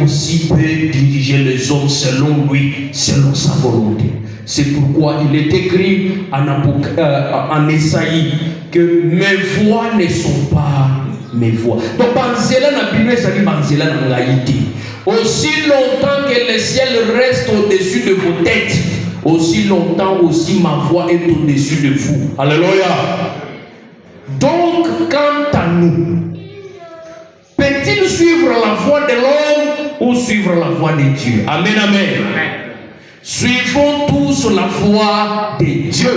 aussi peut diriger les hommes selon lui, selon sa volonté. C'est pourquoi il est écrit en Esaïe que mes voix ne sont pas mes voix. Donc, aussi longtemps que le ciel reste au-dessus de vos têtes, aussi longtemps aussi ma voix est au-dessus de vous. Alléluia. Donc, quant à nous, peut-il suivre la voie de l'homme ou suivre la voie de Dieu? Amen, amen. Suivons tous la voie de Dieu.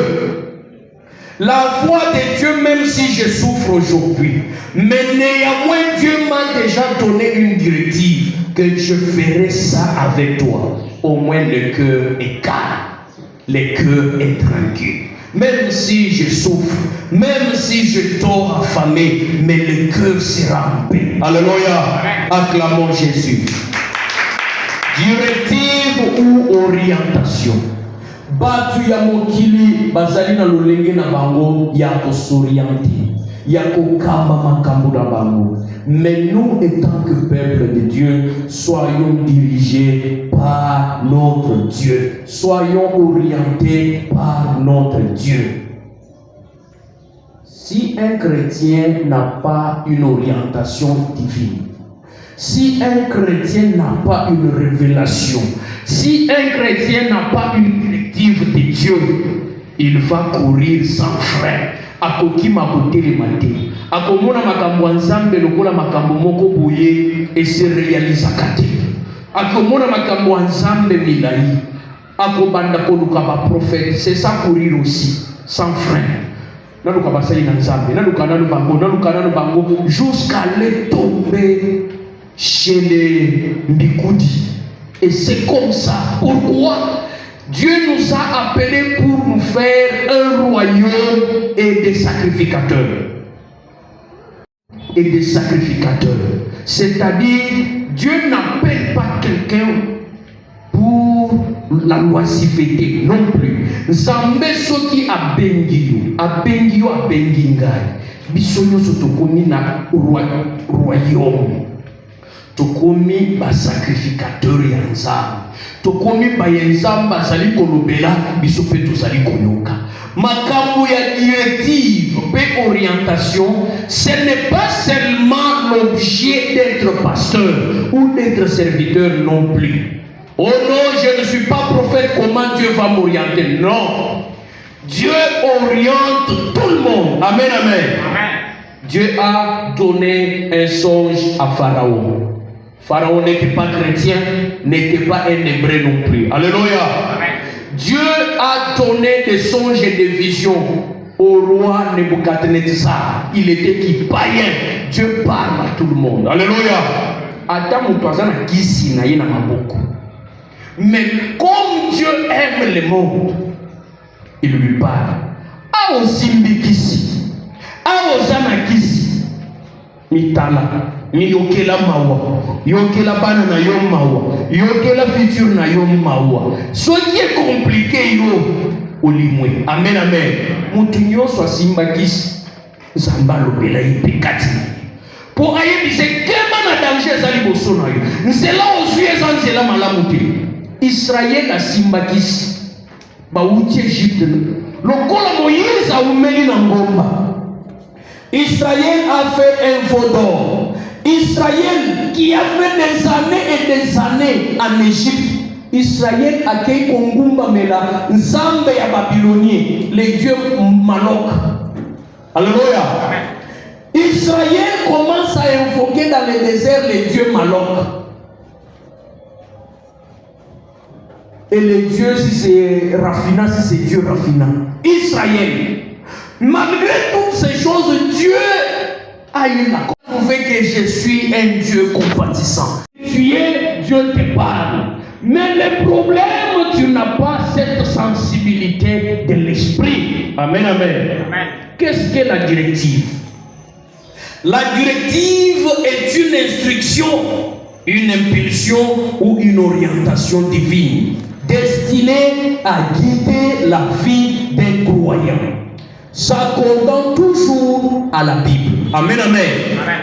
La voie de Dieu, même si je souffre aujourd'hui, mais néanmoins Dieu m'a déjà donné une directive que je ferai ça avec toi. Au moins le cœur est calme, le cœur est tranquille. Même si je souffre, même si je dors affamé, mais le cœur sera en paix. Alléluia. Acclamons Jésus. Directive ou orientation. Batu ya mokili bazali na lolenge na bango ya s'orienter, ya kokamba makambo na bango. Mais nous, étant que peuple de Dieu, soyons dirigés par notre Dieu. Soyons orientés par notre Dieu. Si un chrétien n'a pas une orientation divine, si un chrétien n'a pas une révélation, si un chrétien n'a pas une directive de Dieu, il va courir sans frein. Akokima kotele mate. Akomona makambo nzambe lokola makambo moko boye et se réalisa kate. Akomona makambo nzambe milai. Akobanda koluka ba prophète, c'est ça courir aussi sans frein. Naluka basali na nzambe, naluka na bango jusqu'à aller tomber chez les Mbikoudi. Et c'est comme ça. Pourquoi? Dieu nous a appelés pour nous faire un royaume et des sacrificateurs. Et des sacrificateurs. C'est-à-dire, Dieu n'appelle pas quelqu'un pour la loisiveté non plus. Nzambe soki abengio, abengingai. Bisonyo sotokomi na royaume. Tokomi ba sacrificateur ya nzambe. Tokomi ba nzambe azali kolobela biso pe tozali koyoka. Makambo ya directive pe orientation, ce n'est pas seulement l'objet d'être pasteur ou d'être serviteur non plus. Oh non, je ne suis pas prophète, comment Dieu va m'orienter? Non. Dieu oriente tout le monde. Amen, amen. Amen. Dieu a donné un songe à Pharaon. Pharaon n'était pas chrétien, n'était pas un hébreu non plus. Alléluia. Amen. Dieu a donné des songes et des visions au roi Nebuchadnezzar. Il était qui païen. Dieu parle à tout le monde. Alléluia. Adam ou kisi na yena maboko. Mais comme Dieu aime le monde, il lui parle. A osimbi kisi. A ozana kisi. Mitala. Ni yokela mawa, yokela bana na yo mawa, yokela futur na yo mawa. Ce qui est compliqué yo olimwe. Amen, amen. Mutu nyoso asimba kisi zamba lobela ipekati. Pour ayebi se kema na danger zali boso na yo. Nzela osuye zanzela malamu te. Israël asimba kisi ba uti Egypte. Lokola Moïse a umeli na ngomba. Israël a fait un veau d'or. Israël qui a fait des années et des années en Égypte. Israël a été Kongumba Mela, Nzambe ya Babylonien, les dieux Malok. Alléluia. Israël commence à invoquer dans le désert les dieux Malok. Et les dieux, si c'est Rafina, si c'est Dieu Rafina. Israël. Malgré toutes ces choses, Dieu a eu la prouvé que je suis un Dieu compatissant. Tu es, Dieu te parle. Mais le problème, tu n'as pas cette sensibilité de l'esprit. Amen, amen. Amen. Qu'est-ce que la directive? La directive est une instruction, une impulsion ou une orientation divine destinée à guider la vie d'un croyant, s'accordant toujours à la Bible. Amen, amen. Amen.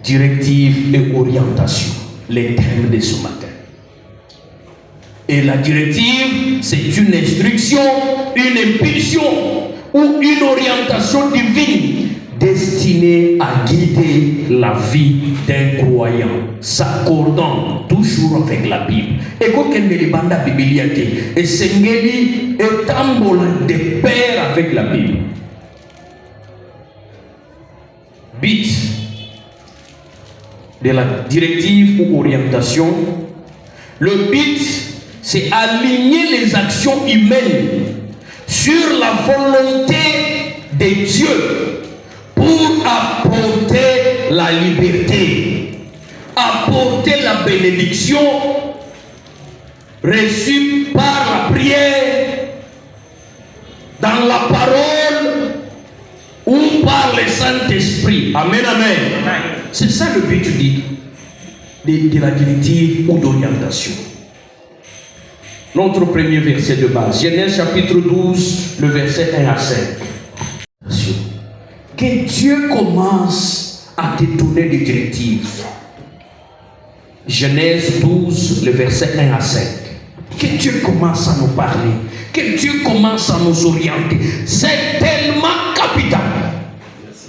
directive et orientation, les thèmes de ce matin. Et la directive, c'est une instruction, une impulsion ou une orientation divine destinée à guider la vie d'un croyant, s'accordant toujours avec la Bible. Et quand on est banda biblique, et Sengeli est un de pair avec la Bible. But de la directive ou orientation, le but, c'est aligner les actions humaines sur la volonté de Dieu pour apporter la liberté, apporter la bénédiction reçue par la prière, dans la parole ou par le Saint-Esprit. Amen, amen. C'est ça le but de la directive ou d'orientation. Notre premier verset de base, Genèse chapitre 12, le verset 1 à 5. Que Dieu commence à te donner des directives. Genèse 12, le verset 1 à 5. Que Dieu commence à nous parler. Que Dieu commence à nous orienter. C'est tellement capital.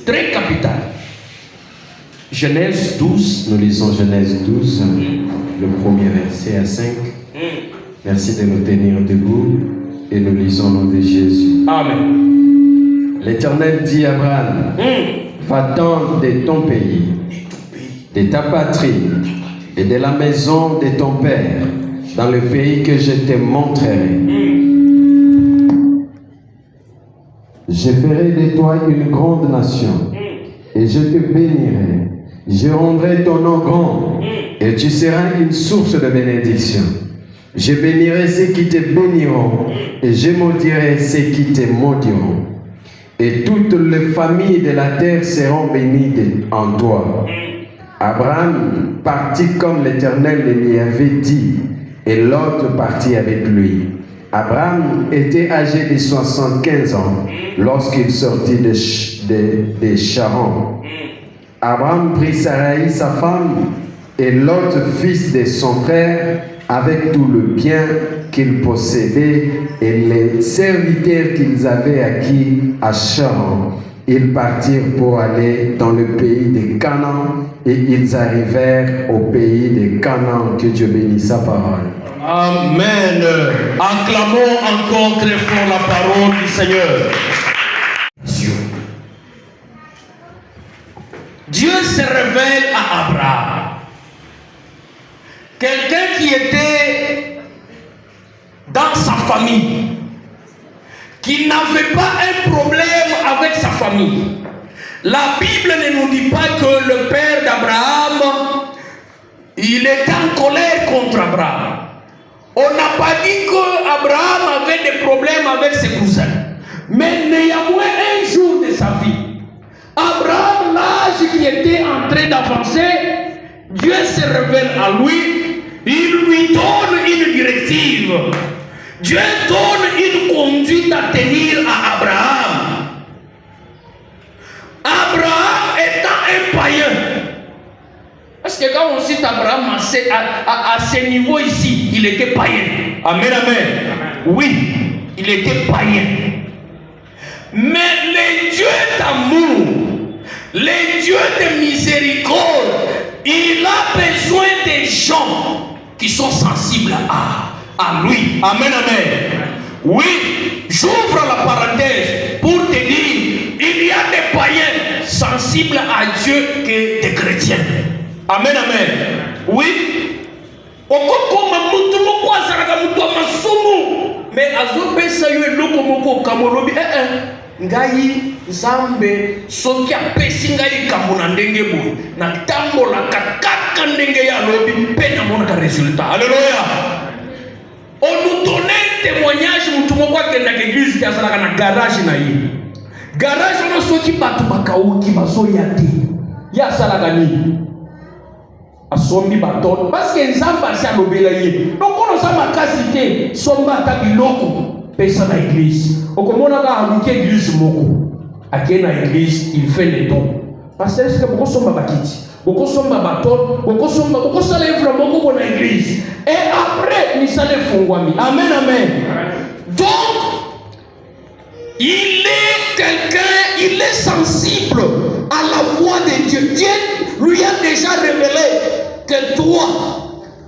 Très capital. Genèse 12. Nous lisons Genèse 12, le premier verset à 5. Merci de nous tenir debout et nous lisons au nom de Jésus. Amen. L'Éternel dit à Abraham, va-t'en de ton pays, de ta patrie et de la maison de ton père, dans le pays que je te montrerai. Je ferai de toi une grande nation et je te bénirai. Je rendrai ton nom grand et tu seras une source de bénédiction. Je bénirai ceux qui te béniront et je maudirai ceux qui te maudiront. Et toutes les familles de la terre seront bénies en toi. Abraham partit comme l'Éternel lui avait dit, et Lot partit avec lui. Abraham était âgé de 75 ans lorsqu'il sortit de Charan. Abraham prit Sarai, sa femme, et Lot, fils de son frère, avec tout le bien qu'ils possédaient et les serviteurs qu'ils avaient acquis à Charan. Ils partirent pour aller dans le pays de Canaan et ils arrivèrent au pays de Canaan. Que Dieu bénisse sa parole. Amen. Acclamons encore très fort la parole du Seigneur. Dieu se révèle à Abraham. Quelqu'un qui était dans sa famille, qui n'avait pas un problème avec sa famille. La Bible ne nous dit pas que le père d'Abraham, il était en colère contre Abraham. On n'a pas dit qu'Abraham avait des problèmes avec ses cousins. Mais néanmoins, un jour de sa vie, Abraham, l'âge qui était en train d'avancer, Dieu se révèle à lui, il lui donne une directive. Dieu donne une conduite à tenir à Abraham. Abraham étant un païen. Parce que quand on cite Abraham à ce niveau ici, il était païen. Amen, amen. Oui, il était païen. Mais les dieux d'amour, les dieux de miséricorde, il a besoin des gens qui sont sensibles à lui. Amen, amen. Oui, j'ouvre la parenthèse pour te dire, il y a des païens sensibles à Dieu que des chrétiens. Amen, amen. Oui. Mais azopesa yo eloko moko kamolobi ngai nzambe soki apesi ngai kambo na ndenge boye na tambolaka kaka ndenge ya lobi mpe namonaka résultat. Alléluia. On nous donnait un témoignage mutu moko akendaka église ki azalaka na garage na ye. Garage wana soki bato bakauki bazoya te ye asalaka nini? Asombi baton parce que nzambe asi alobela ye. Donc on oza makasi te somba ata biloko pesa na église. Okomonaka aluki église moko akei na église il fait les dons. Parce que bokosomba bakiti okosomba bato, okosomba, okosala vraiment beaucoup dans l'église. Et après, ni sale fungwami. Amen, amen. Donc, il est quelqu'un, il est sensible à la voix de Dieu. Dieu lui a déjà révélé que toi,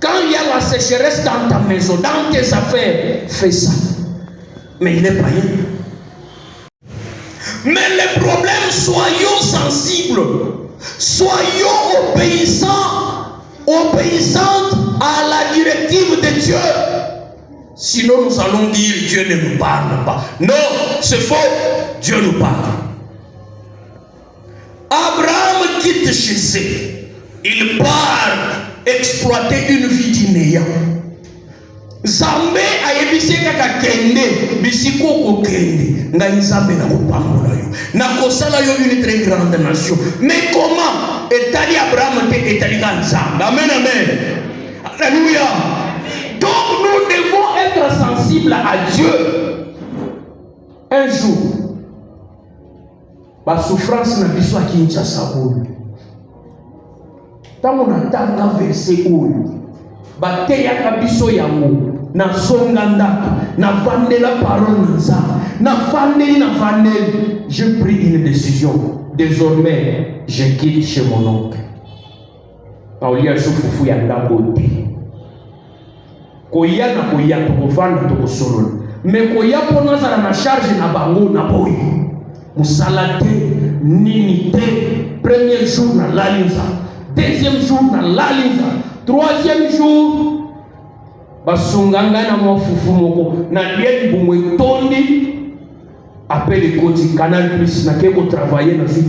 quand il y a la sécheresse dans ta maison, dans tes affaires, fais ça. Mais il est païen. Mais le problème, soyons sensibles, soyons obéissants à la directive de Dieu. Sinon, nous allons dire Dieu ne nous parle pas. Non, c'est faux. Dieu nous parle. Abraham quitte chez eux. Il part exploiter une vie d'inéant. Zambé a yebisi kaka kende bisiko ko kende nga nzambe na kopambola yo na kosala yo une très grande nation. Mais comment etali Abraham te etali nzambe? Amen, amen. Alléluia. Donc nous devons être sensibles à Dieu. Un jour, la souffrance na biso a Kinshasa oyo. Tant on attend verset oyo, bateyaka biso yango na songa ndako na vandela parole na Nzambe na vandeli. J'ai pris une décision. Désormais, je quitte chez mon oncle. Aulia soufufu ya ndako te. Koya na koya tokofanda tokosolola. Mais koya pona zala na charge na bango na boyi. Musala te, nini te. Premier jour na lalinza. Deuxième jour na lalinza. Troisième jour basunganga na mwafufu moko na lieti bumwe tondi appelle koti Canal Plus na keko travailler na $30.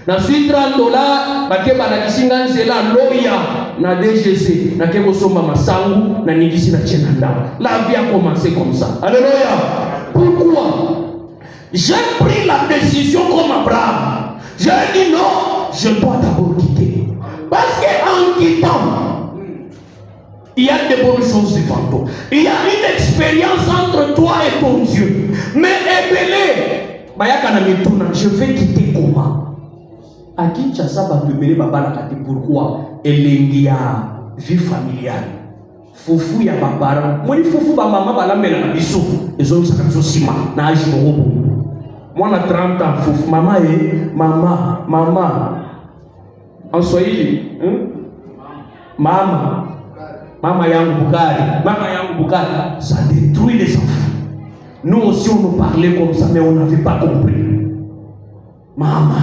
Na $30 bakeba na kisinga nzela loya na DGC na keko somba masangu na ningisi na chenanda. La vie a commencé comme ça. Alléluia. Pourquoi? J'ai pris la décision comme Abraham. J'ai dit non, je dois d'abord quitter. Parce qu'en quittant, il y a de bonnes choses devant toi. Il y a une expérience entre toi et ton Dieu. Mais je vais quitter comment? À Kinshasa, pourquoi? Elle a vie familiale. Foufou ya babara. Moi, foufou ba maman ba la mela na biso. Ezo misaka biso sima na aji moko. Moi na 30 ans, foufou maman maman. En Swahili, Mama yangu Bukari, ça détruit les enfants. Nous aussi on nous parlait comme ça, mais on n'avait pas compris. Mama.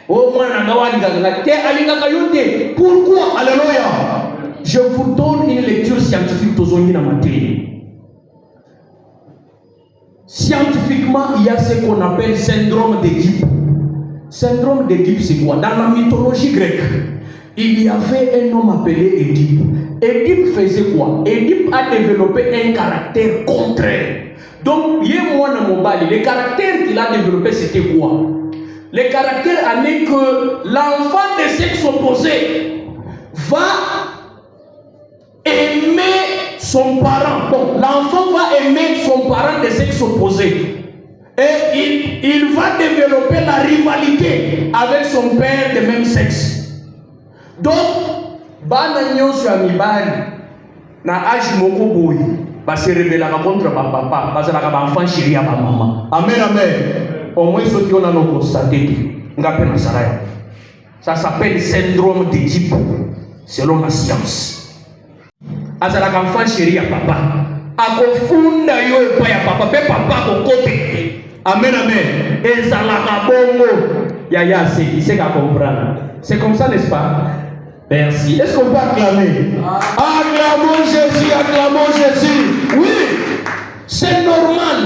Oh, pourquoi? Alléluia. Je vous donne une lecture scientifique de Zoni na matérie. Scientifiquement, il y a ce qu'on appelle syndrome d'Édipe. Syndrome d'Édipe, c'est quoi? Dans la mythologie grecque, il y avait un homme appelé Édipe. Édipe faisait quoi? Édipe a développé un caractère contraire. Donc, le caractère qu'il a développé, c'était quoi? Le caractère en est que l'enfant de sexe opposé va aimer son parent. Bon, l'enfant va aimer son parent de sexe opposé. Et il va développer la rivalité avec son père de même sexe. Donc, bana nyonso ya mibali na âge moko boy ba se rebela contre papa, ba zala ka enfant chéri ya maman. Amen, amen. Au moins ceux qui ont constaté ngape na salaya. Ça s'appelle syndrome d'Édipe selon la science. Azala enfant chéri ya papa akofunda yo epa ya papa pe papa kokote. Amen, amen. Ezala bongo ya c'est qu'à comprendre. C'est comme ça, n'est-ce pas? Merci. Est-ce qu'on peut acclamer? Acclamons Jésus. Oui, c'est normal.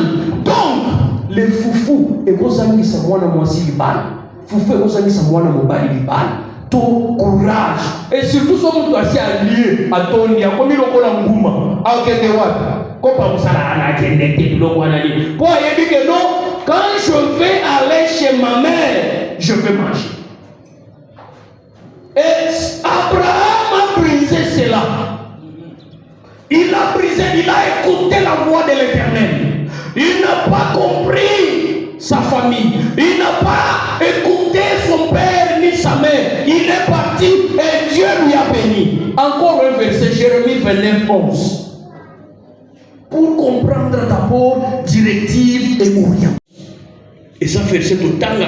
Donc, les foufous et vos amis sont moi na mwasi libala. Foufou et vos amis sont moi na mobali libala. Ton courage. Et surtout, si on doit s'y allier à ton lia, comme il a la ngouma, à Okende Wat, comme on s'en a dit, pour dire que non, quand je vais aller chez ma mère, je vais manger. Et Abraham a brisé cela. Il a écouté la voix de l'Éternel. Il n'a pas compris sa famille. Il n'a pas écouté son père ni sa mère. Il est parti et Dieu lui a béni. Encore un verset, Jérémie 29, 11. Pour comprendre d'abord directive et orientation. Et ça fait ce tout temps là.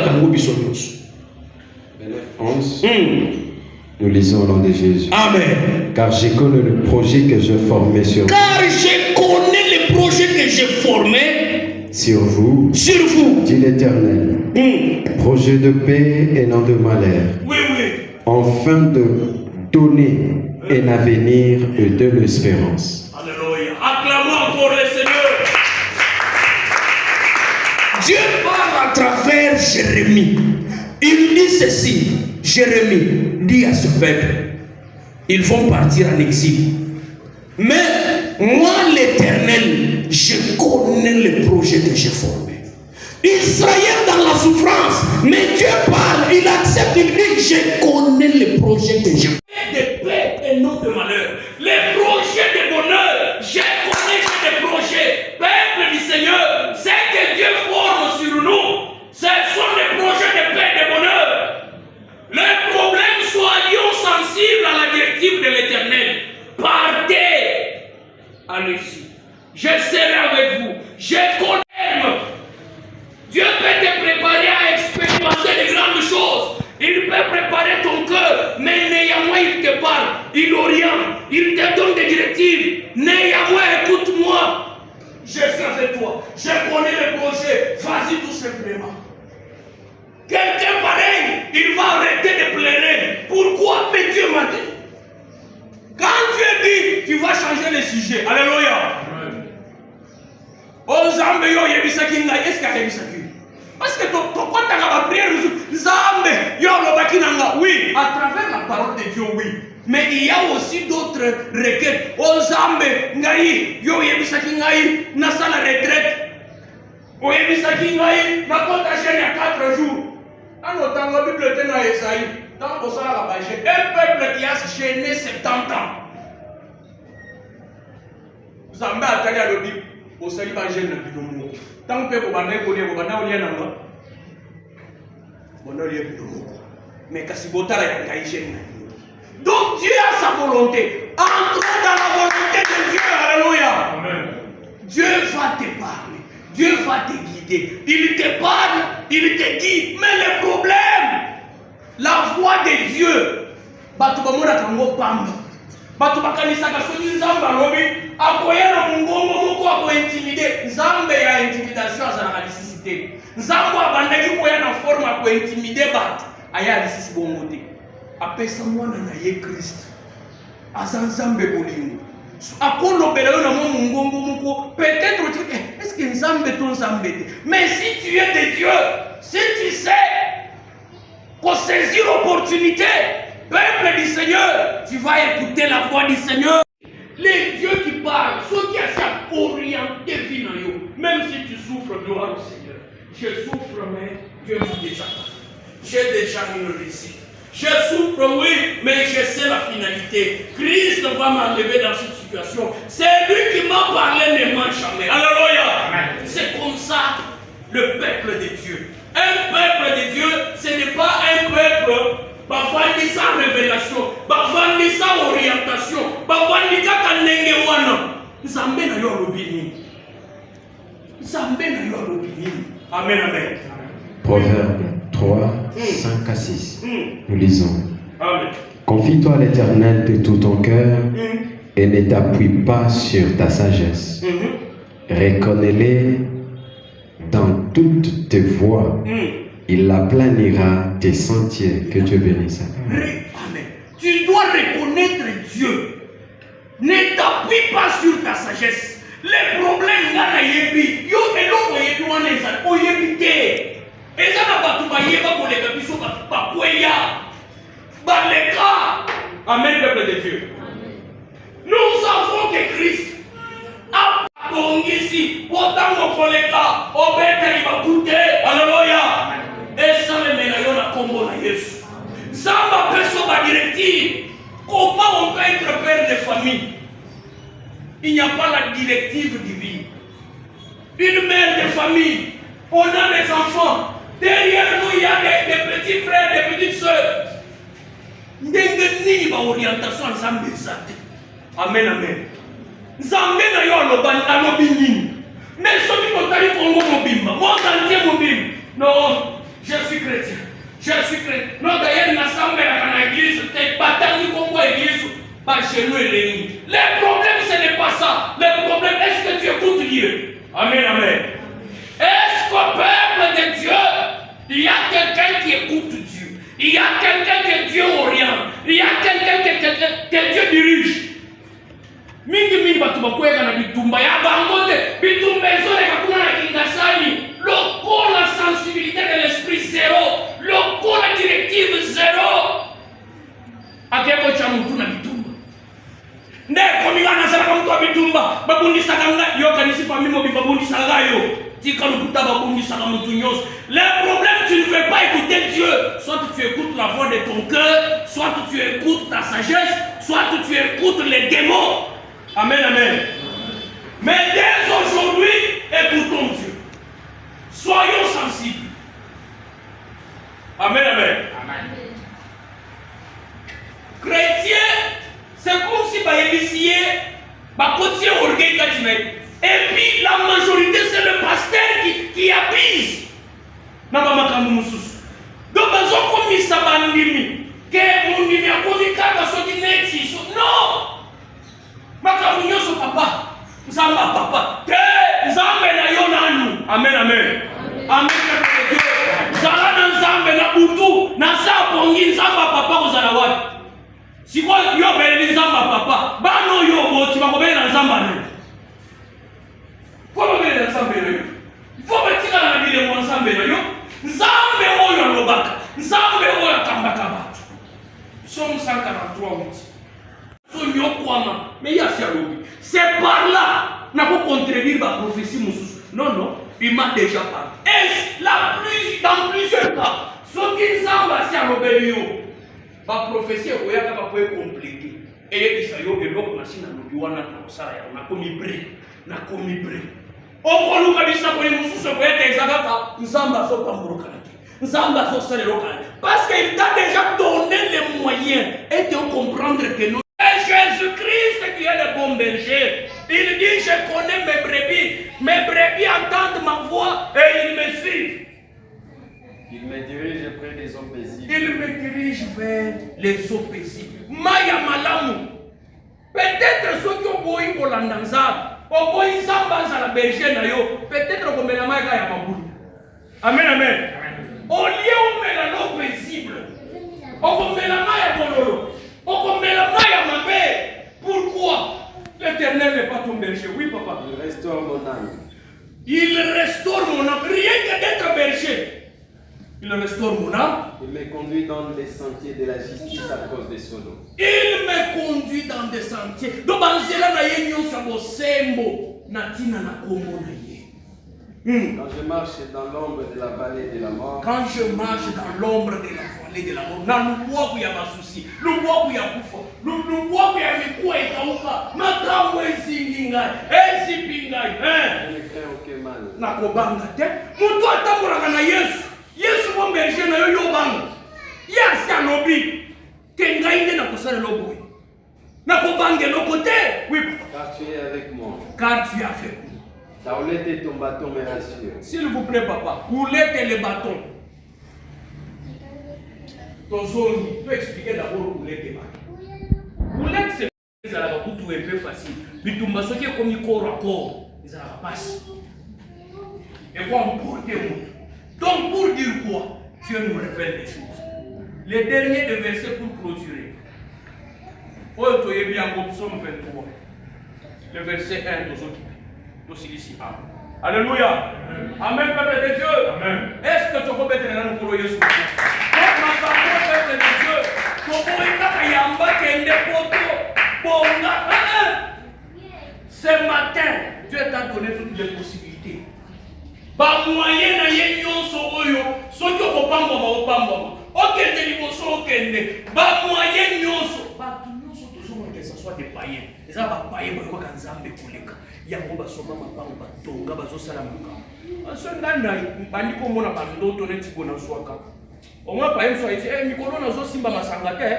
11. Nous lisons au nom de Jésus. Amen. Car je connais le projet que je formais sur vous. Car je connais le projet que j'ai formé sur vous, dit l'Éternel. Projet de paix et non de malheur. Oui. Afin de donner un avenir et de l'espérance. Alléluia. Acclamons encore le Seigneur. Dieu parle à travers Jérémie. Il dit ceci. Jérémie dit à ce peuple, ils vont partir en exil. Mais moi, l'Éternel, je connais le projet que j'ai formé. Israël dans la souffrance, mais Dieu parle, il accepte, il dit, je connais le projet que j'ai formé. De paix et non de malheur. Les projets de bonheur, je connais ces projets. Peuple du Seigneur, c'est que Dieu forme sur nous. Ce sont des projets de paix et de bonheur. Les problèmes, soyons sensibles à la directive de l'Éternel. Partez. Allez-y. Je serai avec vous. Je connais. Dieu peut te préparer à expérimenter de grandes choses. Il peut préparer ton cœur, mais néanmoins il te parle. Il oriente. Il te donne des directives. Néanmoins, écoute-moi. Je suis avec toi. Je connais le projet. Vas-y tout simplement. Quelqu'un pareil, il va arrêter de pleurer. Pourquoi peut Dieu m'a dit? Quand Dieu dit, tu vas changer le sujet. Alléluia. Oh Zambé, yo yebisaki ngai, est-ce qu'il y a yebisaki? Parce que ton compte à la prière, Zambé, yo lobaki nanga. Oui, à travers la parole de Dieu, oui. Mais il y a aussi d'autres requêtes. Oh Zambé, ngai, yo yebisaki ngai, nasa la retraite. Oh yebisaki ngai, na compte à gêner à 4 jours. Dans la Bible, il y a Esaïe. Dans le un peuple qui a gêné 70 ans. Vous avez attendu à la Bible. Vous avez pas gêné le Bible. Tant que vous avez connu, vous avez mais quand vous avez gêné. Donc Dieu a sa volonté. Entrons dans la volonté de Dieu. Alléluia. Amen. Dieu va te parler. Dieu va te guider. Il te parle, il te guide. Mais le problème, la voix de Dieu, batu bamona kango pamba. Batu bakanisa kasoni nzamba lobi, akoyana mungongo moko ako intimider. Nzambe ya intimidation azana alisisite. Nzambo abandaki koyana forme ako intimider batu. Aya alisisi bongote. Apesa mwana na ye Christ. Asa nzambe bolingo. Peut-être est-ce que Nzambe ton Nzambe? Mais si tu es de Dieu, si tu sais qu'on saisit l'opportunité, peuple du Seigneur, tu vas écouter la voix du Seigneur. Les dieux qui parlent, ceux qui essaient d'orienter vie dans eux, même si tu souffres, gloire au Seigneur. Je souffre, mais Dieu m'a déjà parlé. J'ai déjà une réussite. Je souffre, oui, mais je sais la finalité. Christ va m'enlever dans cette situation. C'est lui qui m'a parlé, ne ment jamais. Alléluia. C'est comme ça le peuple de Dieu. Un peuple de Dieu, ce n'est pas un peuple bavandi sans révélation, bavandi sans orientation, bavandi kaka ndenge wana. Nzambe na yo lobini. Nzambe na yo lobini. Amen, amen. Proverbe 3, 5 à 6. Nous lisons. Amen. Confie-toi à l'Éternel de tout ton cœur et ne t'appuie pas sur ta sagesse. Reconnais-le dans toutes tes voies. Il aplanira tes sentiers. Que Dieu bénisse. Amen. Tu dois reconnaître Dieu. Ne t'appuie pas sur ta sagesse. Les problèmes là, yebi. Yo eloko yebi wana eza oyebite. Eza na batu bayeba koleka biso bakweya. Baleka. Amen, peuple de Dieu. Nous savons que Christ a bongisi otango koleka obeta ibakute. Alléluia. Et ça le menayo na kombo na Yesu. Zamba peso ba directive. Comment on peut être père de famille? Il n'y a pas la directive divine. une mère de famille, on a des enfants. Derrière nous, il y a des petits frères, des petites soeurs. Ndenge orientation nzambe zate. Amen, amen. Nzambe na yo alobi nini. Mais soki totali Congo mobimba, monde entier mobimba. Non, je suis chrétien. Je suis chrétien. Non, d'ailleurs, l'assemblée dans l'église, t'es battu Congo église, pas chez nous et les. Le problème, ce n'est pas ça. Le problème, est-ce que tu écoutes Dieu? Amen, amen. Est-ce qu'au peuple de Dieu, il y a quelqu'un qui écoute Dieu? Il y a quelqu'un que Dieu oriente. Il y a quelqu'un que Dieu dirige. Mingi batu bakweka na bitumba ya bangote bitumba ezoleka kuna na kingasani loko la sensibilité de l'esprit zéro loko la directive zéro akeko cha mtu na bitumba nde komingana sana mtu wa bitumba babundisa kanga yo kanisi famimo bibabundisa ngayo tika lukuta babundisa kama mtu nyos. Le problème, tu ne veux pas écouter Dieu. Soit tu écoutes la voix de ton cœur, soit tu écoutes ta sagesse, soit tu écoutes les démons. Amen, amen. Mais dès aujourd'hui, écoutons Dieu. Soyons sensibles. Amen, amen. Amen. Chrétien, c'est comme si baïbisier, bakotier orgueil katimé. Et puis la majorité, c'est le pasteur qui abuse. Naba makambu mususu. Donc bazokomisa bandimi. Que mundimi akomikaka soki neti. Non. Makambu nyoso papa. Nzamba papa. Te nzambe na yo nanu. Amen, amen. Amen. Zala na nzambe na butu. Na sa pongi nzamba papa kozala wapi. Siko yo beli nzamba papa. Bano yo boti bakobeli na nzamba ne. Kwa beli na nzambe na yo. Faut batika na bile mo nzambe na yo. Nzambe oyo alobaka. Nzambe oyo akambaka batu. Psaume 143:8. Mais il y a c'est par là n'a pas contredire ma prophétie mususu. Non, non, il m'a déjà parlé. Et dans plusieurs cas, ce qui semble à l'obélion, ma prophétie est compliquée. Et il s'agit de l'eau machine à l'obiwana na commis bré. Au point où kabisa pour les mususu pour être exact, nous sommes à ce temps. Parce qu'il t'a déjà donné les moyens et de comprendre que nous. Jésus-Christ qui est le bon berger. Il dit, je connais mes brebis entendent ma voix et ils me suivent. Il me dirige près des eaux paisibles. Il me dirige vers les eaux paisibles. Maya malamu. Peut-être ceux qui ont boyi pour l'andanza, ont boyi sambanza la berger na yo. Peut-être qu'on met la maille à Mabouli. Amen, amen. Au lieu où on met l'eau paisible, on met la maille à Bololo. On met la maille à ma mère. Pourquoi? L'Éternel n'est pas ton berger. Oui, papa. Il restaure mon âme. Il restaure mon âme. Rien que d'être berger. Il restaure mon âme. Il me conduit dans les sentiers de la justice à cause de son nom. Il me conduit dans des sentiers. Donc, banzela na yenyo sabo sembo natina na kombo na ye. Quand je marche dans l'ombre de la vallée de la mort. Quand je marche dans l'ombre de la vallée de la mort. Na luboa ku ya basusi. Luboa ku ya kufa. Luboa ku ya mikuwa ikauka. Matambo ezinginga. Ezipinga. Je ne crains aucun mal. Na kobanga te. Mutu atamburaka na Yesu. Yesu mo berger na yo yobanga. Yasi alobi. Kengai nde na kosala loboy. Na kobanga no côté. Oui. Car tu es avec moi. Car tu es avec moi. Ta houlette et ton bâton me rassurent. S'il vous plaît, papa, houlette et le bâton. Ton zone, tu peux expliquer d'abord houlette et bâton. Houlette, c'est un peu facile. Mais tout le monde qui est comme corps à corps, ils ont la passe. Et quoi pour dire? Donc, pour dire quoi? Dieu nous révèle des choses. Les derniers deux versets pour clôturer. Oh, tu es bien en Psaume 23. Le verset 1, nous autres. Alléluia. Amen, peuple de Dieu. Amen. Est-ce que tu peux mettre dans le courrier sur moi? Ma parole, peuple de Dieu. Ce matin, Dieu t'a donné toutes les possibilités. Ba moyen na yenyo soyo, soyo ko pambo. Okende liboso okende. Ba moyen nyonso. Ba nyonso toujours que ça soit des païens. Les hommes païens, ils ont un zambe koleka. Yango basoma mapango batonga bazosala makambo. So nganda bandi ko mona bandoto neti ko na swaka. Au moins païen so iti mikolo nazo simba masanga te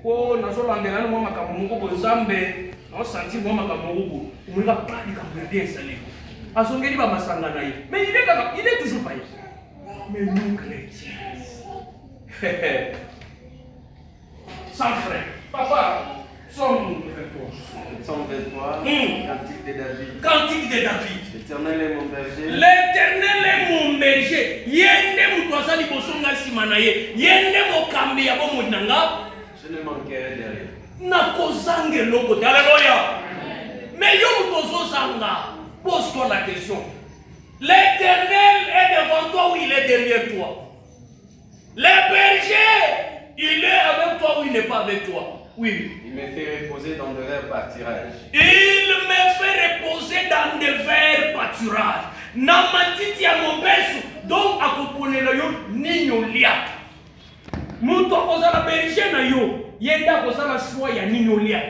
ko nazo landela na makambo mungu ko zambe na senti mo makambo mungu. Munga padi ka perdre installé. Azongeli ba masanga na ye. Mais il est toujours païen. Mais nous chrétiens. Sans frère. Papa, Somme 23. Somme 23. Cantique de David. Cantique de David. L'Éternel est mon berger. L'Éternel est mon berger. Yende mutoza libosonga simanaye. Yende mokambi ya bomunanga. Je ne manquerai de rien. Nakozange loko. Alléluia. Mais yo mutozo zanga. Pose-toi la question. L'Éternel est devant toi ou il est derrière toi? Le berger, il est avec toi ou il n'est pas avec toi? Oui. Il me fait reposer dans de verts pâturages. Il me fait reposer dans de verts pâturages. Namatiti ya mobesu. Donc, akoponela yo ninyo lia. Mutu akozala berger na yo. Yenda akozala choix ya ninyo lia.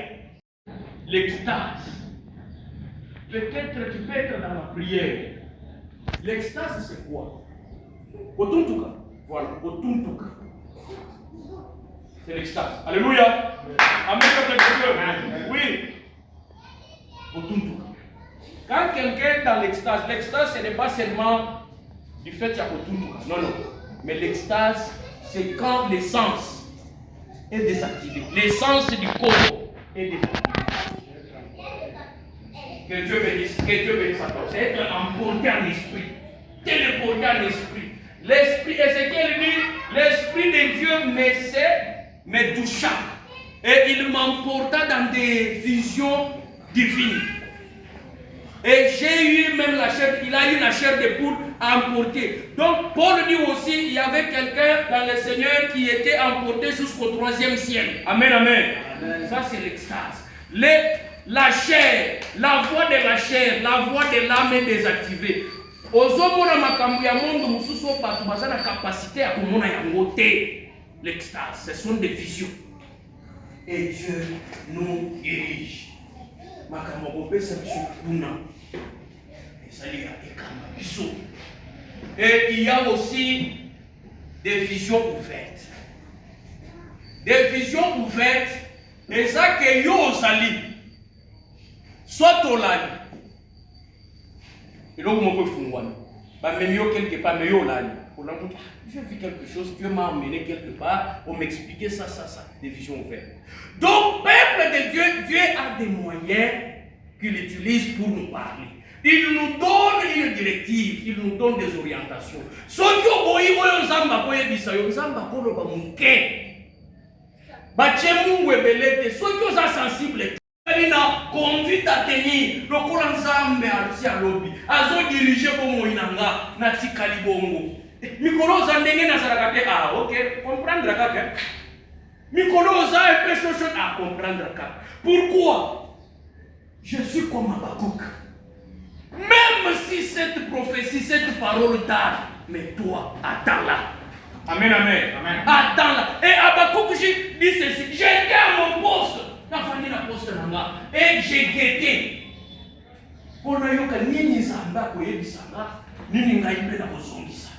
L'extase. Peut-être tu peux être dans la prière. L'extase, c'est quoi? Otuntuka. Voilà, Otuntuka. C'est l'extase. Alléluia. Amen. Oui. Otuntuka. Quand quelqu'un est dans l'extase, l'extase, ce n'est pas seulement du fait qu'il y a Otuntuka. Non, non. Mais l'extase, c'est quand l'essence est désactivée. L'essence du corps est désactivée. Que Dieu bénisse à toi. C'est être emporté en esprit. Téléporté en esprit. L'esprit, Ézéchiel dit, l'esprit de Dieu me toucha. Et il m'emporta dans des visions divines. Et j'ai eu même la chair, il a eu la chair de poule à emporter. Donc Paul dit aussi, il y avait quelqu'un dans le Seigneur qui était emporté jusqu'au 3e ciel. Amen, amen. Amen. Ça c'est l'extase. La chair, la voix de la chair, la voix de l'âme est désactivée. Ozomona makambo ya mondo mususu patu baza na capacité ya komona yango te. L'extase, ce sont des visions. Et Dieu nous dirige. Makambo bopesa biso kuna. Ezali ya ekamba biso. Et il y a aussi des visions ouvertes. Des visions ouvertes. Et ça que yo ozali. Soit olali. Et donc, on peut faire quelque part, mais j'ai vu quelque chose, Dieu m'a emmené quelque part, on m'expliquait ça, des visions ouvertes. Donc, peuple de Dieu, Dieu a des moyens qu'il utilise pour nous parler. Il nous donne une directive, il nous donne des orientations. Ce qui est sensible. Il a conduite à tenir le courant Nzambe à lobby. Azo diriger comme Moinanga, Nati Kalibongo. Mikolo Zandenge Nazarakate, ah ok, comprendre la Mikolo Za et Péchochon, ah comprendre la Pourquoi? Je suis comme Abakouk. Même si cette prophétie, cette parole tarde, mais toi, attends-la. Amen, amen. Amen. Attends-la. Et Abakouk dit ceci, j'étais à mon poste. Et j'ai guetté. Pour nous, nini zamba koyebisanga, nini ngaïbe na bozongisa.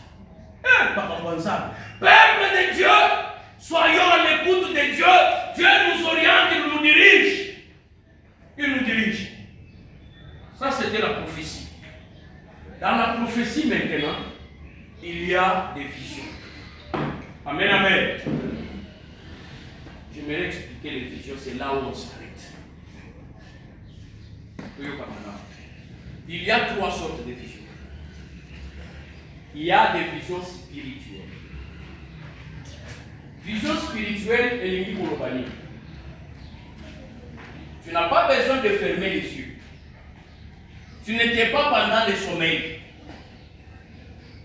Peuple de Dieu, soyons à l'écoute de Dieu. Dieu nous oriente, il nous dirige. Il nous dirige. Ça, c'était la prophétie. Dans la prophétie maintenant, il y a des visions. Amen, amen. J'aimerais expliquer les visions, c'est là où on s'arrête. Il y a 3 sortes de visions. Il y a des visions spirituelles. Vision spirituelle et l'ennemi pour le. Tu n'as pas besoin de fermer les yeux. Tu n'étais pas pendant le sommeil.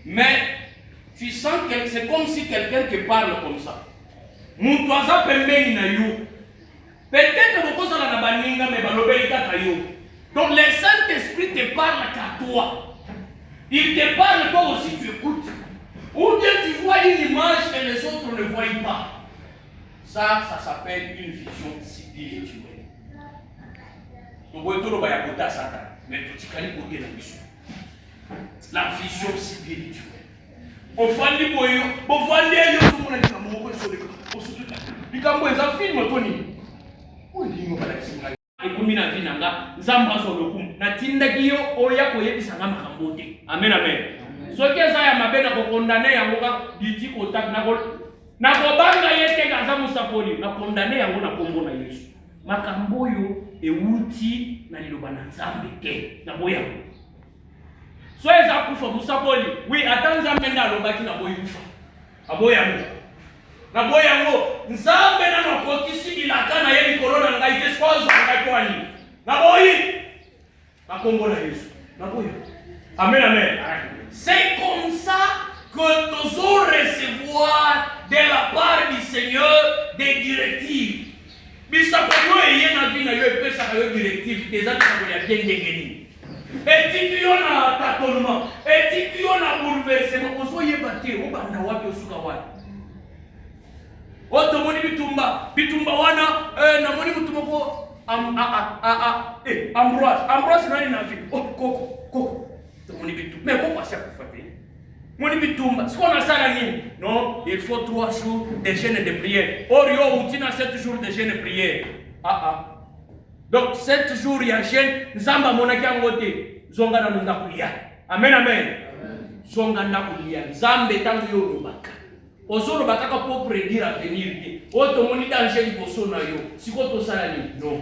Mais tu sens que c'est comme si quelqu'un te parle comme ça. Peut-être que la baninga mais donc le Saint-Esprit te parle qu'à toi. Il te parle, toi aussi tu écoutes. Ou bien tu vois une image et les autres ne voient pas. Ça s'appelle une vision spirituelle. toboyetoloba ya kota Satan mais totikali kote na biso la vision spirituelle ofandi boyo bofandi eyo tomona likambo moko esoleka osututa likambo eza film to nini olingo balakisanga ekomi na vi na nga nzambe azwa lokumu natindaki yo oya koyebisanga makambo te amen amen soki eza ya mabe na kokondane yango ka biti kotaki nakobanga ye te aza mosakoli nakondane yango na kombo na Yesu makambo oyo ewuti na liloba na nzambe te na boyango so eza kufa mosakoli wi ata nzambe nde alobaki na boyi kufa aboyango na boyango nzambe na nakokisi bilaka na ye likolo na ngai te sozo ngai kwani na boyi na kombo na Yesu na boyango amen amen. C'est comme ça que nous allons recevoir de la part du Seigneur des directives. Bisakolo eye na vie na yo epesa ka yo directive des actes ya bien ngengeni. Etiki yo na tâtonnement, etiki yo na bouleversement, oso yeba te o banda wapi osuka wapi. Oto moni bitumba wana na moni mutumo ko Ambroise nani na vie. Oh koko. Moni bitumba. Mais comment ça pour faire? Moni bitumba. Ce qu'on a ça là nini? Non, il faut 3 jours de jeûne et de prière. Orio utina 7 jours de jeûne et prière. Donc 7 jours il y a jeûne, nzamba monaki angote. Zonga na nunda kulia. Amen amen. Zonga na kulia. Nzambe tangu yo lobaka. Ozolo bakaka pour prédire l'avenir. Oto moni danger liboso na yo. Siko to sala nini? Non.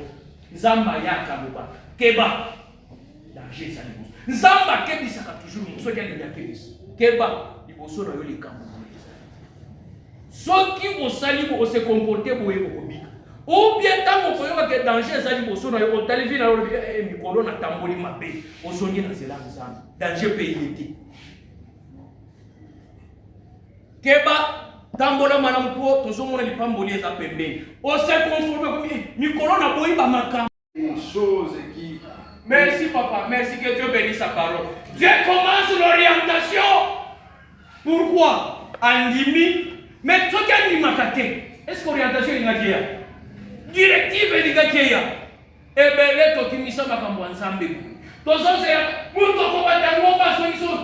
Nzamba yaka lobaka. Keba. Danger ça liboso. Nzamba kebisaka toujours soki alingi akebisa keba liboso na yo likambo soki osali ko se comporter boye kokobika ou bien tango koyoka ke danger eza liboso na yo otali vi na yo mikolo na tamboli mabe osongi na nzela nzambe danger pe yete keba tambola mana mpo tozomona lipamboli eza pembeni ose conforme komi mikolo na boyi ba makambo une chose qui merci papa, merci que Dieu bénisse sa parole. Dieu commence l'orientation. Pourquoi? Andimi. Mais ce qu'il y a, est-ce que l'orientation est là? Directive est là. Et bien, les gens qui me sont ensemble. Tous ceux qui sont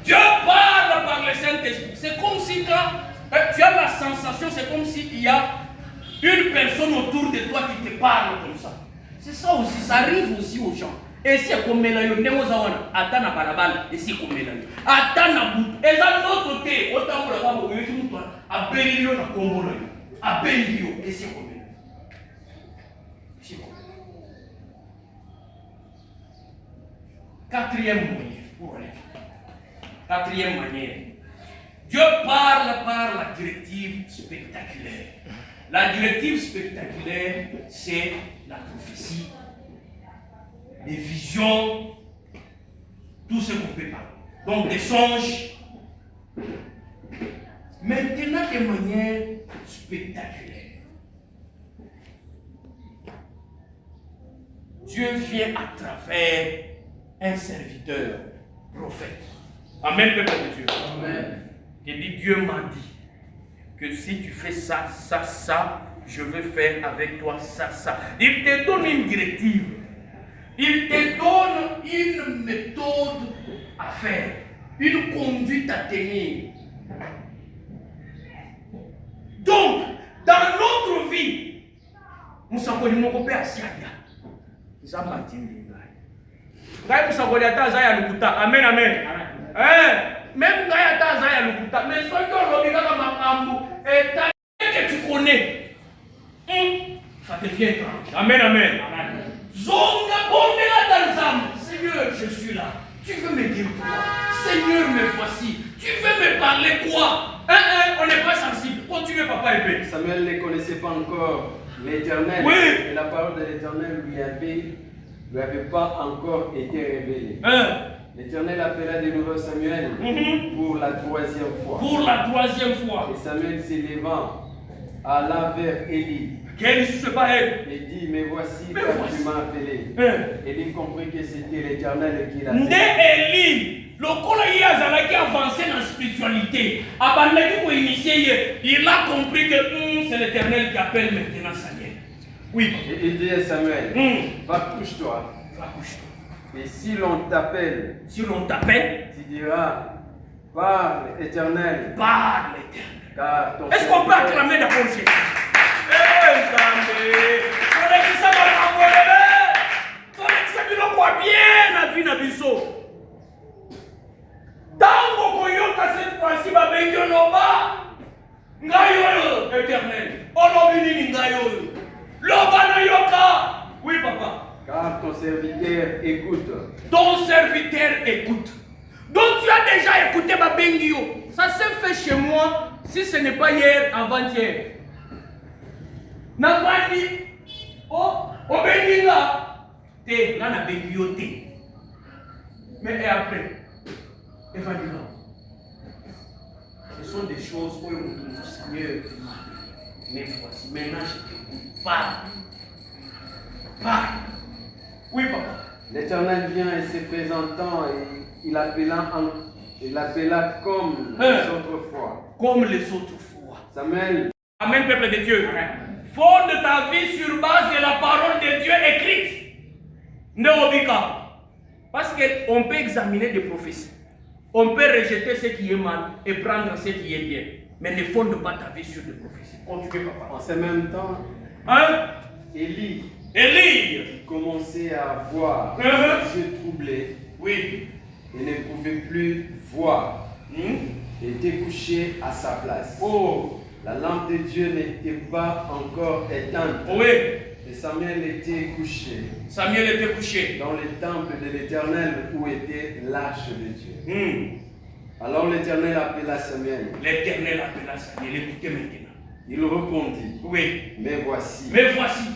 Dieu parle par le Saint-Esprit. C'est comme si quand tu as la sensation, c'est comme s'il y a une personne autour de toi qui te parle comme ça. C'est ça aussi, ça arrive aussi aux gens. Et si comme Mélayo, Nemozawana, Atana Balabal, et si comme Mélayo, Atana Bout, et dans notre côté, autant pour la femme, au lieu de toi, à Bélio, à Combo, à Bélio, et si comme Mélayo. Quatrième manière, pour aller. Quatrième manière. Dieu parle par la directive spectaculaire. La directive spectaculaire, c'est la prophétie, les visions, tout ce qu'on peut parler. Donc des songes. Maintenant, de manière spectaculaire. Dieu vient à travers un serviteur, prophète. Amen, peuple de Dieu. Amen. Il dit, Dieu m'a dit que si tu fais ça, ça, ça, je vais faire avec toi ça, ça. Il te donne une directive. Il te donne une méthode à faire. Une conduite à tenir. Donc, dans notre vie, nous sommes connus à Siaga. Nous sommes Amen, amen. Même quand il y a le mais soit que tu connais, ça devient étrange. Amen, amen. Seigneur, je suis là. Tu veux me dire quoi? Seigneur, me voici. Tu veux me parler quoi? On n'est pas sensible. Continuez, papa et père. Samuel ne connaissait pas encore l'Éternel. Oui. Et la parole de l'Éternel lui avait pas encore été révélée. L'Éternel appela de nouveau Samuel pour la 3e fois. Pour la 3e fois. Et Samuel s'élevant alla vers Élie. Quelle ne pas elle? Et dit, mais voici car tu m'as appelé. Élie comprit que c'était l'Éternel qui l'a fait. Nde Élie, le collègue a avancé dans la spiritualité. Il a compris que c'est l'Éternel qui appelle maintenant Samuel. Oui. Et il dit à Samuel, va couche-toi. Va couche-toi. Et si l'on t'appelle, tu diras, parle Éternel. Parle Éternel. Est-ce qu'on peut acclamer d'abord Jésus? Tango koyoka cette fois-ci babengi loba ngayo Éternel. Olobi nini ngayo? Loba na yoka. Oui papa. Car ton serviteur écoute. Ton serviteur écoute. Donc tu as déjà écouté babengi yo. Ça s'est fait chez moi si ce n'est pas hier, avant-hier. Navani obengi nga te nga na bengi yo te. Mais et après Évanouissement. Ce sont des choses où le Seigneur dit, mais voici, maintenant je t'écoute. Parle. Parle. Oui, papa. L'Éternel vient et se présentant et il appela comme les autres fois. Comme les autres fois. Samuel. Amen, peuple de Dieu. Fonde ta vie sur base de la parole de Dieu écrite. Neobika. Parce qu'on peut examiner des prophéties. On peut rejeter ce qui est mal et prendre ce qui est bien. Mais ne fonde pas ta vie sur des prophéties. Continuez, papa. En ce même temps, Élie commençait à voir les yeux troublés. Oui. Il ne pouvait plus voir. Il était couché à sa place. Oh. La lampe de Dieu n'était pas encore éteinte. Oui. Et Samuel était couché. Samuel était couché dans le temple de l'Éternel où était l'arche de Dieu. Alors l'Éternel appela Samuel. L'Éternel appela Samuel. Écoutez maintenant. Il répondit. Oui. Mais voici. Mais voici.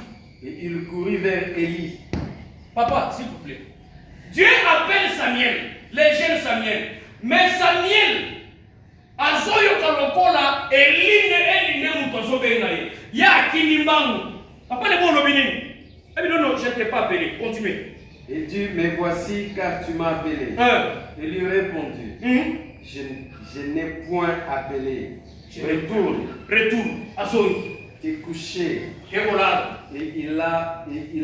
Et il courut vers Élie. Papa, s'il vous plaît. Dieu appelle Samuel, le jeune Samuel. Mais Samuel, azoyo kalokola, Élie ne mutozo bengaye. Ya kinimbangu. Papa ne bon lobini. Eh bien non, je ne t'ai pas appelé. Continuez. Il dit, mais voici car tu m'as appelé. Il lui répondit, je n'ai point appelé. Retourne. Azoyo. T'es couché. Et il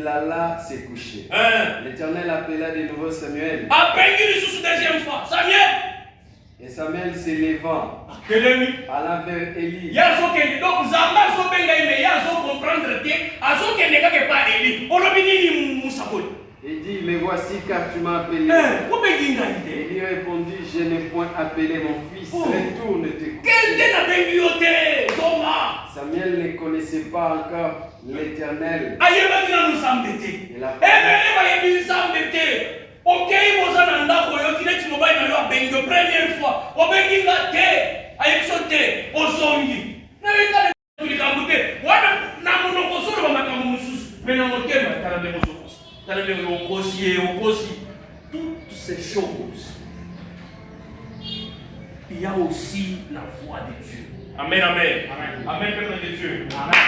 alla se coucher. L'Éternel appela de nouveau Samuel. Deuxième fois. Samuel. Et Samuel s'élevant, alla vers Élie. Donc, Zamba so benga ime yazo comprendre que azo kende kake pa Élie. Olobini musaboli. Il dit, mais voici car tu m'as appelé. Et il répondit, je n'ai point appelé mon fils. Retourne te coucher. Samuel ne connaissait pas encore l'Éternel. Ok, vous en avez dit que première fois, au Benginga te, à Exote, au Zongi. Toutes ces choses, il y a aussi la voix de Dieu. Amen, amen. Amen, peuple de Dieu. Amen.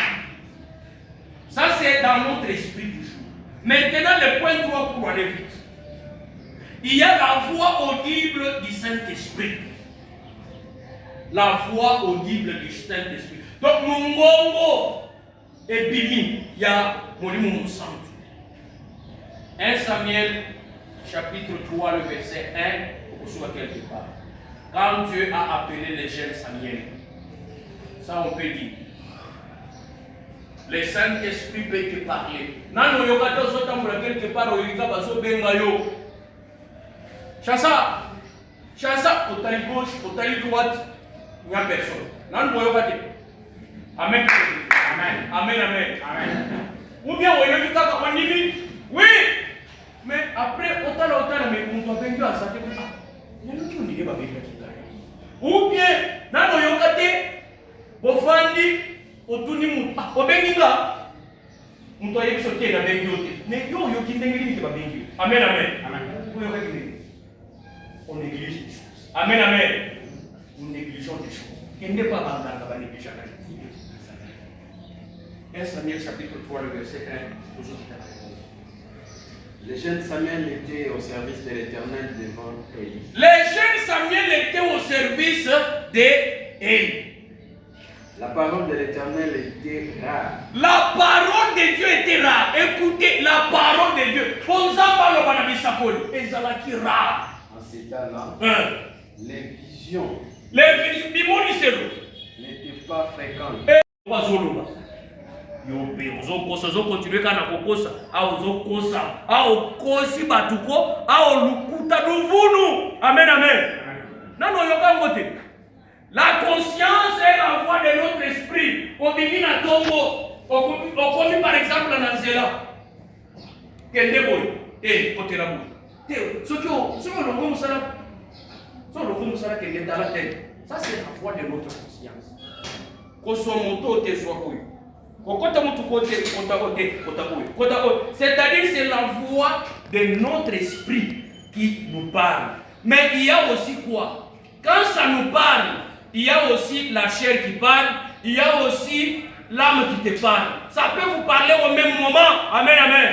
Ça, c'est dans notre esprit toujours. Maintenant, le point 3 pour aller vite. Il y a la voix audible du Saint-Esprit. La voix audible du Saint-Esprit. Donc, Mungongo et Bimi, il y a Molimo Santo. 1 Samuel, chapitre 3, le verset 1, ou soit quelque part. Quand Dieu a appelé le jeune Samuel, ça on peut dire. Le Saint-Esprit peut te parler. Nano yokato sotamura quelque part au yika baso bengayo. Chassa, au tali gauche, au tali droite, il n'y a personne. Nano yokate. Amen. Amen. Amen. Amen. Amen. Ou bien au yokika on limite. Oui. Mais après, autant, mais on doit venir à ça. Il y a qui on dirait pas bien. Ou bien, nano yokate, bofandi, otuni obenginga. On doit y sauter la bengote. Mais yo qui n'engage pas bengi. Amen, amen. Amen. On néglige les choses. Amen, amen. Nous négligeons des choses. Il n'est pas dans la négligence. 1 Samuel chapitre 3, le verset 1. Toujours le jeune Samuel était au service de l'Éternel devant Élie. Le jeune Samuel était au service d'Élie. La parole de l'Éternel était rare. La parole de Dieu était rare. Écoutez, la parole de Dieu. Rare. En ces temps-là, les visions n'étaient pas fréquentes. Continuer kana kokosa au zokosa au kosi batuko au lukuta duvunu. Amen, amen. Non, yokangote. La conscience est la voix de notre esprit. Au bimina tombo, au commis par exemple en Anzela. Kende boy, côté la boy. Ce qui est le bon musala, qui est dans la tête. Ça c'est la voix de notre conscience. Kosomoto te soit boy. C'est-à-dire c'est la voix de notre esprit qui nous parle. Mais il y a aussi quoi? Quand ça nous parle, il y a aussi la chair qui parle, il y a aussi l'âme qui te parle. Ça peut vous parler au même moment. Amen, amen.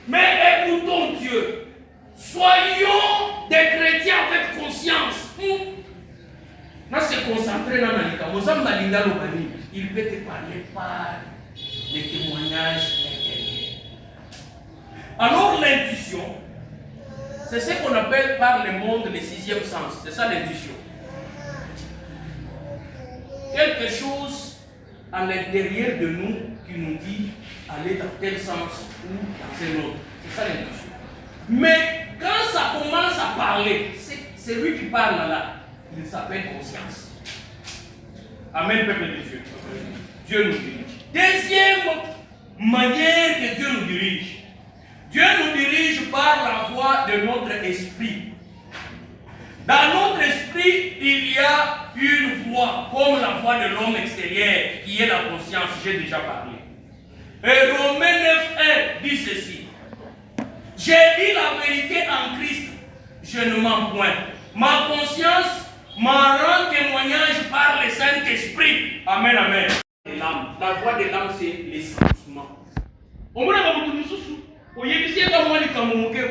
Mais écoutons Dieu. Soyons des chrétiens avec conscience. Là, c'est concentré dans la vie. Il peut te parler par les témoignages intérieurs. Alors l'intuition, c'est ce qu'on appelle par le monde le sixième sens. C'est ça l'intuition. Quelque chose à l'intérieur de nous qui nous dit aller dans tel sens ou dans un autre. C'est ça l'intuition. Mais quand ça commence à parler, c'est lui qui parle là. Il s'appelle conscience. Amen, peuple de Dieu. Dieu nous dirige. Deuxième manière que Dieu nous dirige. Dieu nous dirige par la voix de notre esprit. Dans notre esprit, il y a une voix, comme la voix de l'homme extérieur, qui est la conscience, j'ai déjà parlé. Et Romains 9:1 dit ceci. J'ai dit la vérité en Christ, je ne mens point. Ma conscience m'en rend témoignage par le Saint-Esprit. Amen, amen. La voix de l'âme, c'est les sentiments. On va vous dire sous. Vous y êtes dans moi, les camouflés.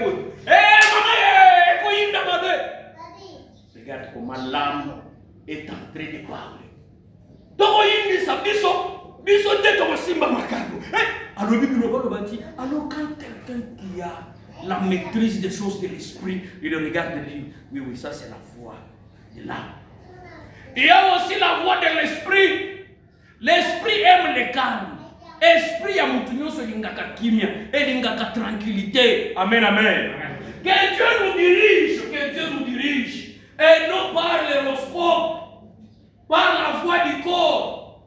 Regarde comment l'âme est en train de parler. Donc, il dit ça, biso tête au simba macabre. Alors, quand quelqu'un qui a la maîtrise des choses de l'esprit, il regarde et dit, oui, ça c'est la voix de l'âme. Il y a aussi la voix de l'esprit. L'esprit aime le calme. Esprit a moutonio sur l'ingaka kimia et l'ingaka tranquillité. Amen, amen. Que Dieu nous dirige. Et non par l'horoscope, par la voix du corps.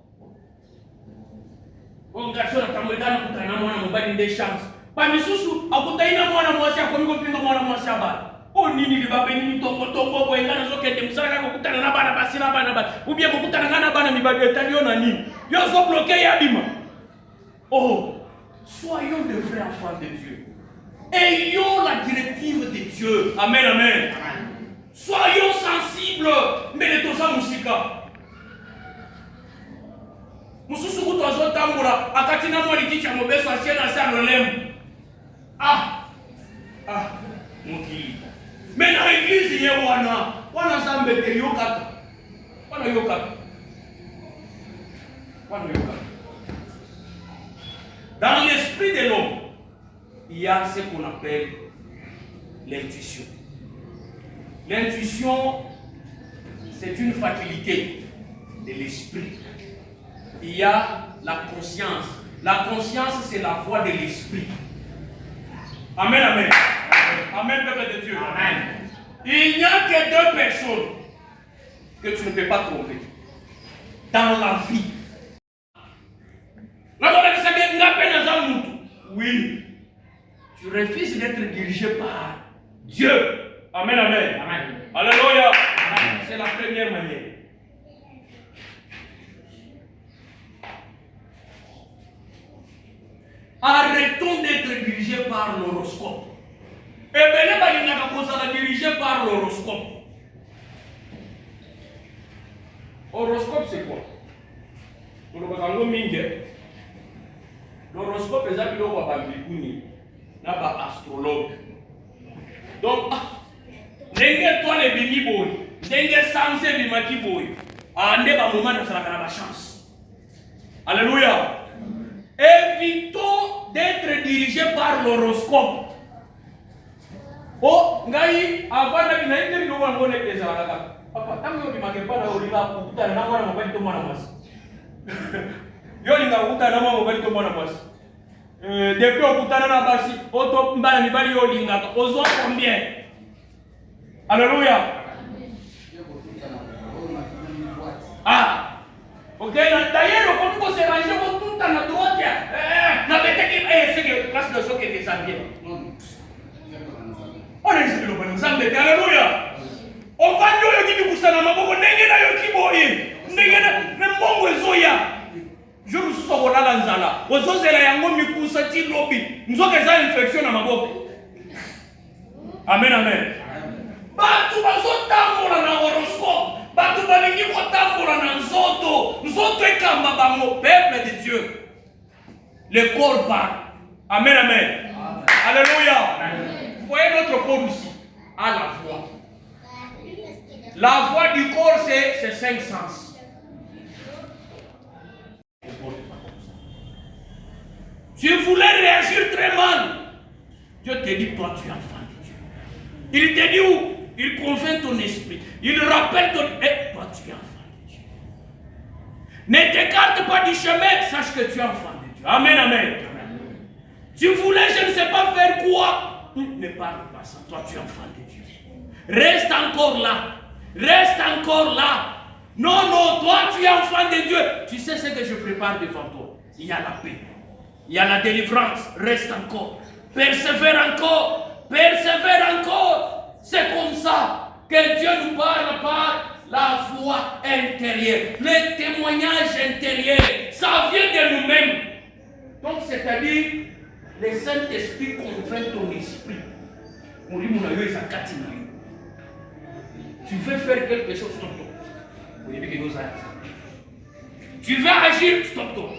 On garçon a tambourana kutana mwana mobali des chances. Pas misusu akutaina mwana mwasi akomi kopinga mwana mwasi abala. Oh nini libabe nini tongo boengana zokende musaka kokutana na bana basi na bana basi. Ou bien kokutana na bana mibali etalio na nini. Yo zo bloqué yabima. Oh, soyons de vrais enfants de Dieu. Ayons la directive de Dieu. Amen, amen. Soyons sensibles. Mais les tosa musika. Mususu kutozo tambura. Akatina mwali kicha mobeso asiena sa nolem. Mukili. Mais dans l'église, il y a wana zambete yokata. Wana yokata. Dans l'esprit de l'homme, il y a ce qu'on appelle l'intuition. L'intuition, c'est une faculté de l'esprit. Il y a la conscience. La conscience, c'est la voix de l'esprit. Amen, amen. Amen, peuple de Dieu. Amen. Il n'y a que deux personnes que tu ne peux pas tromper dans la vie. Oui, tu refuses d'être dirigé par Dieu. Amen, amen. Amen. Alléluia. C'est la première manière. Arrêtons d'être dirigés par l'horoscope. Et bien, il n'y a pas dirigé par l'horoscope. Horoscope, c'est quoi? L'horoscope est appelé par astrologue. Donc, n'engage toi les bénis boy, n'engage sans bimaki boy. À un moment de la chance. Alléluia. Évitons d'être dirigés par l'horoscope. Oh, ngai avant de venir nous avons les ezalaka. Papa, tango yo bimake pa na olinga kukuta na mwana mobali to mwana mwasi. Yo linga kukuta na mwana mobali to mwana mwasi. Depuis okutana na basi, oto mbala mibali yo linga ozo combien? Alléluia. Ah. Ok, d'ailleurs, comme vous se rangez tout à la droite, c'est que place de choc est déshabillé. On est ici, nous sommes des alléluia. On va nous dire que vous savez, on n'est pas qui boye. Même bon, Zoya. Je vous suis au Lanzala. Aux autres, il y a un mot qui pousse à lobby. Nous avons des infections dans ma bouche. Amen, amen. Batu bazotambola na horoscope. Batu balingi kotambola na nzoto. Nzoto ekamba bango, peuple de Dieu. Le corps parle. Amen, amen. Alléluia. Vous voyez notre corps ici. À la voix. La voix du corps, c'est 5 sens. Tu voulais réagir très mal. Dieu te dit, toi tu es enfant de Dieu. Il te dit où? Il convainc ton esprit. Il rappelle ton... Eh, toi tu es enfant de Dieu. Ne t'écarte pas du chemin, sache que tu es enfant de Dieu. Amen, amen. Tu voulais, je ne sais pas faire quoi. Ne parle pas ça. Toi tu es enfant de Dieu. Reste encore là. Reste encore là. Non, non, toi tu es enfant de Dieu. Tu sais ce que je prépare devant toi. Il y a la paix. Il y a la délivrance. Reste encore. Persévère encore. Persévère encore. C'est comme ça que Dieu nous parle par la foi intérieure. Le témoignage intérieur. Ça vient de nous-mêmes. Donc c'est-à-dire, le Saint-Esprit convainc ton esprit. Tu veux faire quelque chose, stop-toi. Tu veux agir, stop-toi.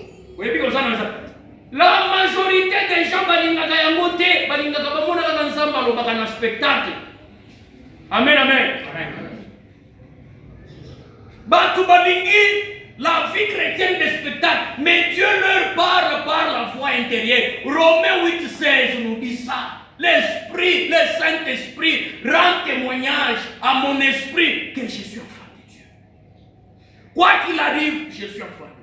La majorité des gens balingaka yango te, balingaka bamona kaka nzambe alobaka na spectacle. Amen, amen. Batu balingi la vie chrétienne des spectacles, mais Dieu leur parle par la foi intérieure. Romains 8,16 nous dit ça. L'Esprit, le Saint-Esprit rend témoignage à mon esprit que je suis enfant de Dieu. Quoi qu'il arrive, je suis enfant de Dieu.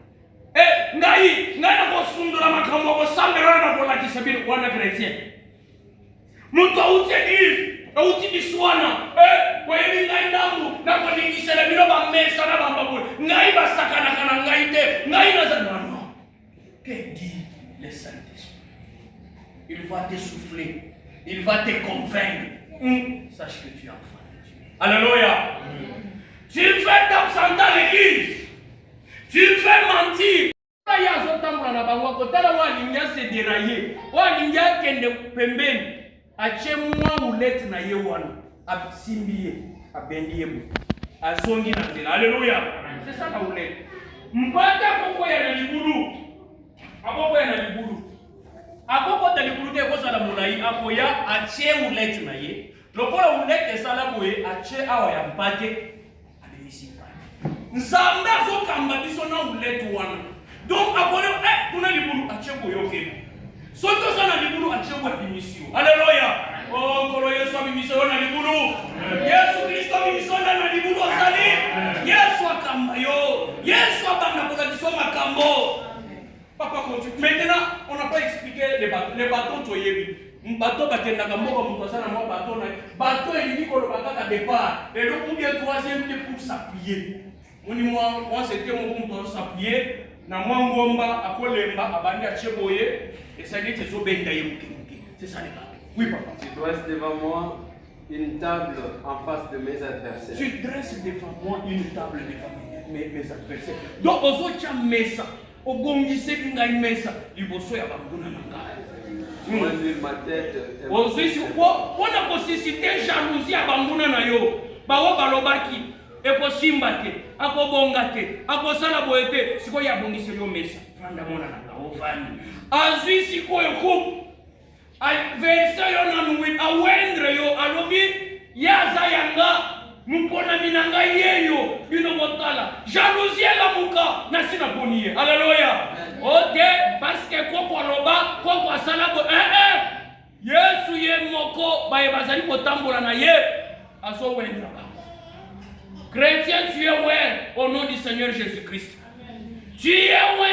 Eh, ngai na kosundula makambo ko sambela na bola kisabili wana chrétien. Muntu auti biswana, kwa hivi ngai ndamu na kwa ningisela bilo ba mesa na bambabula. Ngai basakana kana ngai te, ngai na zanano. Que dit le Saint-Esprit? Il va te souffler, il va te convaincre. Sache que tu es enfant de Dieu. Alléluia. Tu fais t'absenter à l'église. Tu fais mentir. Il y a un temps na bango ko tala wa linga se dérailler. Wa linga kende pembeni. Ache mwa ulete na ye wana. Absimbiye, abendiye mu. Azongi na tena. Alléluia. C'est ça la ulete. Mpata koko ya na libulu. Akoko ya na libulu. Akoko ta libulu te ko sala mulai akoya ache ulete na ye. Lokola ulete sala boye ache awa ya mpate. Abimisi. Nzambe azokamba biso na ulete wana. Donc akole kuna libulu acheko yoke. Soto sana libulu acheko abimisio. Alléluia. Oh kolo Yesu abimisio na libulu. Yesu Kristo abimisio na libulu asali. Yesu akamba yo. Yesu abanda kwa kisoma kambo. Papa continue. Maintenant, on n'a pas expliqué les bâtons toyebi. Bateau batenda kambo kwa mtosana mwa bateau na. Bateau elini kolo bakaka départ. Et donc ou bien troisième pied pour s'appuyer. Moi c'était mon pour s'appuyer. Na mwangomba akolemba abandi acheboye esali tezo benda yemuke. C'est ça les gars. Oui papa. Tu dresses devant moi une table en face de mes adversaires. Tu dresses devant moi une table devant mes adversaires. Donc ozocha mesa obongise binga mesa liboso ya banguna nanga. Ma tête. Ozoisi ko ona ko susciter jalousie ya banguna na yo. Bawo balobaki eko simba te, ako bonga te, ako sala boye te, siko ya bongisi yo mesa. Fanda mona na ovani. Azui siko yo verse yo na nuwi awendre yo alobi yaza yanga Mupona minanga yeyo bino motala jalousie la muka na sina poniye. Alléluia. OK parce que koko loba koko asala bo Yesu ye moko baye bazali kotambola na ye aso wendra. Chrétien, tu es ouais au nom du Seigneur Jésus-Christ. Tu es ouais